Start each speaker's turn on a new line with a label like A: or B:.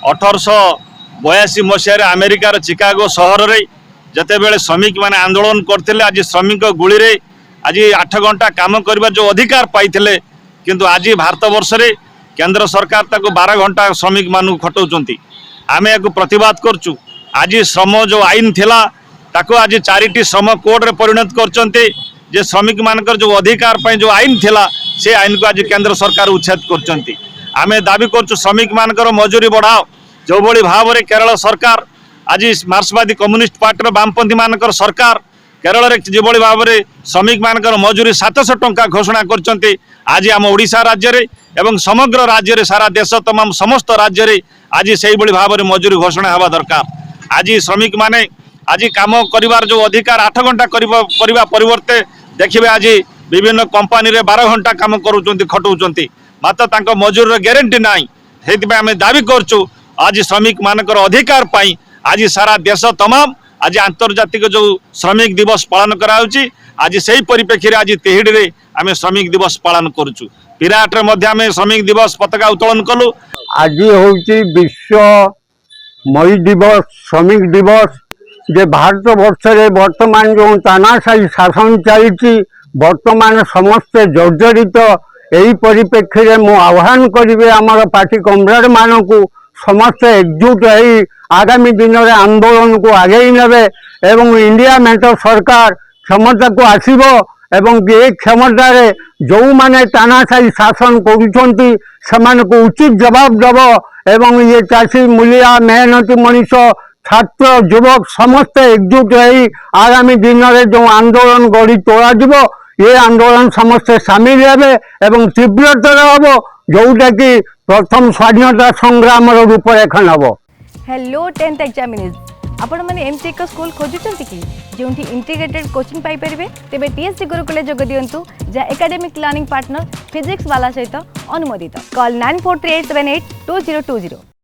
A: 1882 मसीह अमेरिकार चिकागो सहर में जितेबले श्रमिक मैंने आंदोलन करते आज श्रमिक गुली रे आज 8 घंटा काम कर जो अधिकार पाई किंतु आज भारत वर्ष रे केंद्र सरकार ताको 12 घंटा श्रमिक मानू खटाउछंती। आमे याको प्रतिवाद करचु। आज श्रम जो आईन थिला ताको आज 4टी श्रम कोड रे परिणत करचंती जे श्रमिक मानकर जो अधिकार पई जो आईन थिला से आईन को आज केंद्र सरकार उच्छेद करचंती। आमे दाबी करचु श्रमिक मानकर मजूरी बढ़ाओ जो भली भाव रे केरल सरकार आज मार्क्सवादी कम्युनिस्ट पार्टी वामपंथी मानकर सरकार केरल रे जो भाव में श्रमिक मानकर मजूरी 700 टंका घोषणा करचंती। आज आम ओडिशा राज्य रे एवं समग्र राज्य रे सारा देश तमाम समस्त राज्य रे आज से भाव में मजूरी घोषणा हवा दरकार। आज श्रमिक माने आज काम करिवार जो अधिकार 8 घंटा करबा परिवर्ते देखिए आज विभिन्न कंपनी रे 12 घंटा काम करूचंती खटाउचंती मात्र तांको मजूरी गारंटी नाही। हेति आमे दाबी करचु आज श्रमिक मानकर अधिकार पाई आज सारा देश तमाम आज आंतर्जातिक जो श्रमिक दिवस पालन कराउची आज से परिप्रेक्षी आज तेहिडी रे आमे श्रमिक दिवस पालन करूचु। विराट रे मध्य आमे श्रमिक दिवस पताका उत्तोलन कलु।
B: आज होची विश्व मई दिवस श्रमिक दिवस जे भारत वर्ष रे वर्तमान जो तानाशाही शासन चली वर्तमान समस्त जर्जरित यही परिप्रेक्षी मु आह्वान करी आमर पार्टी कमरेड मानू समस्त एकजुट हो आगामी दिन में आंदोलन को आगे नेबे एवं इंडिया मेंटर सरकार क्षमता को आसीबो एवं ये क्षमता रे जो माने तानाशाही शासन करुछंती समान को उचित जवाब दब एवं ये चाषी मूलिया मेहनती मनीष छात्र युवक समस्त एकजुट हो आगामी दिन में जो आंदोलन गढ़ी तोड़ा ये आंदोलन समस्ते सामिल हेबे एवं तीव्रतर हम जोटा कि प्रथम स्वाधीनता संग्राम रूपरेखा हम।
C: हेलो 10th एग्जामिनीज आपण मैंने एमती एक स्कूल खोजुचंती कि जोंठी इंटीग्रेटेड कोचिंग पाई परिबे तेबे टीएससी गुरुकुले जोग दियंतु जा एकेडमिक लर्निंग पार्टनर फिजिक्स वाला सहित अनुमोदित। कॉल 9438782020।